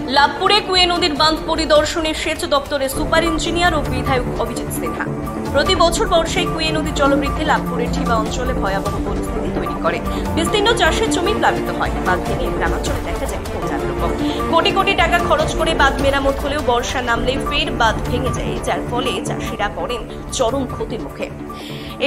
লাভপুরে কুয়ে নদীর বাঁধ পরিদর্শনে সেচ দপ্তরের সুপার ইঞ্জিনিয়ার ও বিধায়ক অভিজিৎ সিনহা। প্রতি বছর বর্ষায় কুয়ে নদীর জলবৃদ্ধি লাভপুরের ঠিবা অঞ্চলে ভয়াবহ পরিস্থিতি তৈরি করে। বিস্তীর্ণ চাষের জমি প্লাবিত হয়। বাঁধ ভেঙে গ্রামাঞ্চলে দেখা যায় প্রজারকম। কোটি কোটি টাকা খরচ করে বাঁধ মেরামত হলেও বর্ষা নামলেই ফের বাঁধ ভেঙে যায়, যার ফলে চাষিরা পড়েন চরম ক্ষতির মুখে।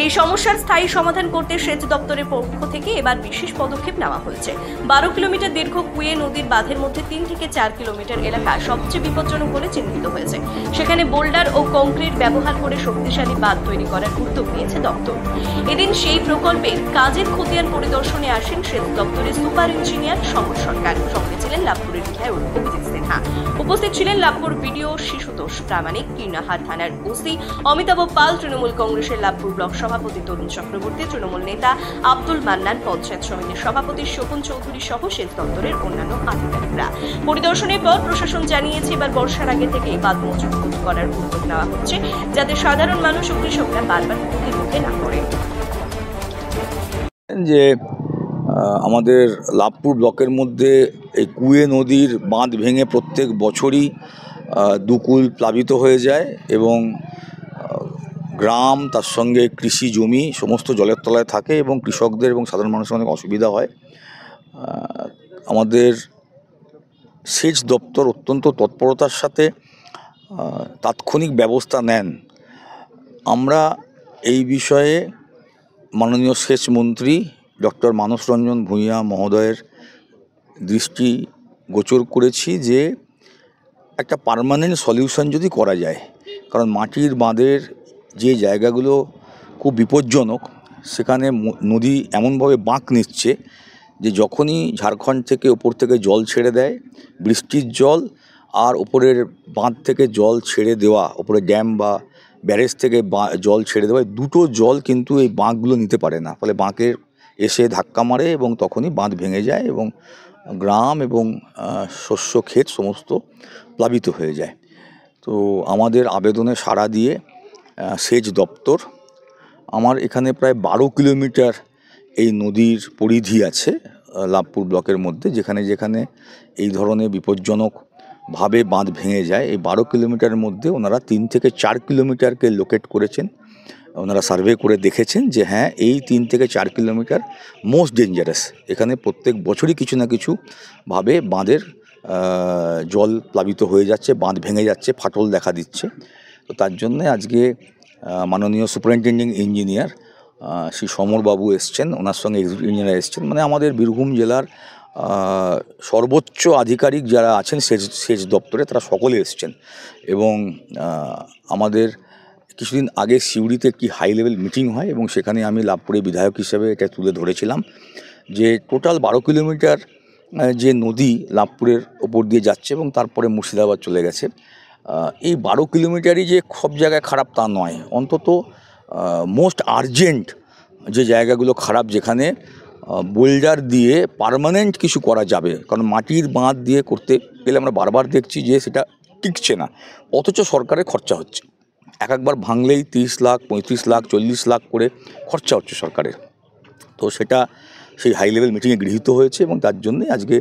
এই সমস্যার স্থায়ী সমাধান করতে সেচ দপ্তরের পক্ষ থেকে এবার বিশেষ পদক্ষেপ নেওয়া হয়েছে। 12 কিলোমিটার দীর্ঘ কুয়ে নদীর বাঁধের মধ্যে 3 থেকে 4 কিলোমিটার এলাকা সবচেয়ে বিপজ্জনক বলে চিহ্নিত হয়েছে। সেখানে বোল্ডার ও কংক্রিট ব্যবহার করে শক্তিশালী বাঁধ তৈরি করার উদ্যোগ নিয়েছে দপ্তর। এদিন সেই প্রকল্পের কাজের খতিয়ান পরিদর্শনে আসেন সেচ দপ্তরের সুপার ইঞ্জিনিয়ার সমর সরকার। সঙ্গে ছিলেন লাভপুরের বিধায়ক অভিজিৎ সিনহা। উপস্থিত ছিলেন লাভপুর বিডিও শিশুতোষ প্রামাণিক, কীর্ণাহার থানার ওসি অমিতাভ পাল, তৃণমূল কংগ্রেসের লাভপুর ব্লক সভাপতি তরুণ চক্রবর্তী, তৃণমূল নেতা আব্দুল মান্নান, পঞ্চায়েত সমিতির সভাপতি শোভন চৌধুরী সহ সেচ দপ্তরের অন্যান্য আধিকারিকরা। পরিদর্শনের পর প্রশাসন জানিয়েছে এবার বর্ষার আগে থেকে বাঁধ মজবুত করার উদ্যোগ নেওয়া হচ্ছে, যাতে সাধারণ মানুষ ও কৃষকরা বারবার ক্ষতির মুখে না পড়ে। যে আমাদের লাভপুর ব্লকের মধ্যে এই কুয়ে নদীর বাঁধ ভেঙে প্রত্যেক বছরই দুকুল প্লাবিত হয়ে যায় এবং গ্রাম তার সঙ্গে কৃষি জমি সমস্ত জলের তলায় থাকে এবং কৃষকদের এবং সাধারণ মানুষের অনেক অসুবিধা হয়। আমাদের সেচ দপ্তর অত্যন্ত তৎপরতার সাথে তাৎক্ষণিক ব্যবস্থা নেন। আমরা এই বিষয়ে মাননীয় সেচ মন্ত্রী ডক্টর মানস রঞ্জন ভূঁইয়া মহোদয়ের দৃষ্টি গোচর করেছি যে একটা পার্মানেন্ট সলিউশন যদি করা যায়, কারণ মাটির বাঁধের যে জায়গাগুলো খুব বিপজ্জনক সেখানে নদী এমনভাবে বাঁক নিচ্ছে যে যখনই ঝাড়খণ্ড থেকে ওপর থেকে জল ছেড়ে দেয়, বৃষ্টির জল আর ওপরের বাঁধ থেকে জল ছেড়ে দেওয়া, ওপরে ড্যাম বা ব্যারেজ থেকে জল ছেড়ে দেওয়া, দুটো জল কিন্তু এই বাঁকগুলো নিতে পারে না, ফলে বাঁকের এসে ধাক্কা মারে এবং তখনই বাঁধ ভেঙে যায় এবং গ্রাম এবং শস্য ক্ষেত সমস্ত প্লাবিত হয়ে যায়। তো আমাদের আবেদনে সাড়া দিয়ে সেচ দপ্তর, আমার এখানে প্রায় 12 কিলোমিটার এই নদীর পরিধি আছে লাভপুর ব্লকের মধ্যে, যেখানে যেখানে এই ধরনের বিপজ্জনকভাবে বাঁধ ভেঙে যায়, এই 12 কিলোমিটারের মধ্যে ওনারা 3 থেকে 4 কিলোমিটারকে লোকেট করেছেন। ওনারা সার্ভে করে দেখেছেন যে হ্যাঁ, এই 3 থেকে 4 কিলোমিটার মোস্ট ডেঞ্জারাস। এখানে প্রত্যেক বছরই কিছু না কিছুভাবে বাঁধের জল প্লাবিত হয়ে যাচ্ছে, বাঁধ ভেঙে যাচ্ছে, ফাটল দেখা দিচ্ছে। তো তার জন্যে আজকে মাননীয় সুপারিনটেন্ডিং ইঞ্জিনিয়ার শ্রী সমরবাবু এসছেন, ওনার সঙ্গে এক্সিকিউটিভ ইঞ্জিনিয়ার এসছেন, মানে আমাদের বীরভূম জেলার সর্বোচ্চ আধিকারিক যারা আছেন সেচ দপ্তরে তারা সকলে এসছেন। এবং আমাদের কিছুদিন আগে সিউড়িতে একটি হাই লেভেল মিটিং হয় এবং সেখানে আমি লাভপুরে বিধায়ক হিসেবে এটা তুলে ধরেছিলাম যে টোটাল 12 কিলোমিটার যে নদী লাভপুরের ওপর দিয়ে যাচ্ছে এবং তারপরে মুর্শিদাবাদ চলে গেছে, এই 12 কিলোমিটারই যে সব জায়গায় খারাপ তা নয়, অন্তত মোস্ট আর্জেন্ট যে জায়গাগুলো খারাপ, যেখানে বোল্ডার দিয়ে পার্মানেন্ট কিছু করা যাবে, কারণ মাটির বাঁধ দিয়ে করতে গেলে আমরা বারবার দেখছি যে সেটা টিকছে না, অথচ সরকারের খরচা হচ্ছে। একবার ভাঙলেই 30 লাখ, 35 লাখ, 40 লাখ করে খরচা হচ্ছে সরকারের। তো সেটা সেই হাই লেভেল মিটিংয়ে গৃহীত হয়েছে এবং তার জন্যে আজকে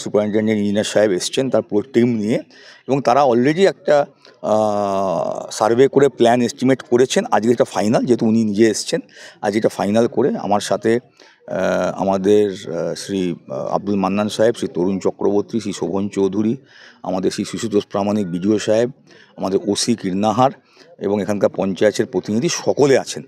সুপারিনটেন্ডেন্ট ইঞ্জিনিয়ার সাহেব এসছেন তার পুরো টিম নিয়ে, এবং তারা অলরেডি একটা সার্ভে করে প্ল্যান এস্টিমেট করেছেন। আজকে এটা ফাইনাল, যেহেতু উনি নিজে এসছেন, আজ এটা ফাইনাল করে আমার সাথে আমাদের শ্রী আব্দুল মান্নান সাহেব, শ্রী তরুণ চক্রবর্তী, শ্রী শোভন চৌধুরী, আমাদের শ্রী শিশুতোষ প্রামাণিক বিডিও সাহেব, আমাদের ওসি কীর্ণাহার এবং এখানকার পঞ্চায়েতের প্রতিনিধি সকলে আছেন।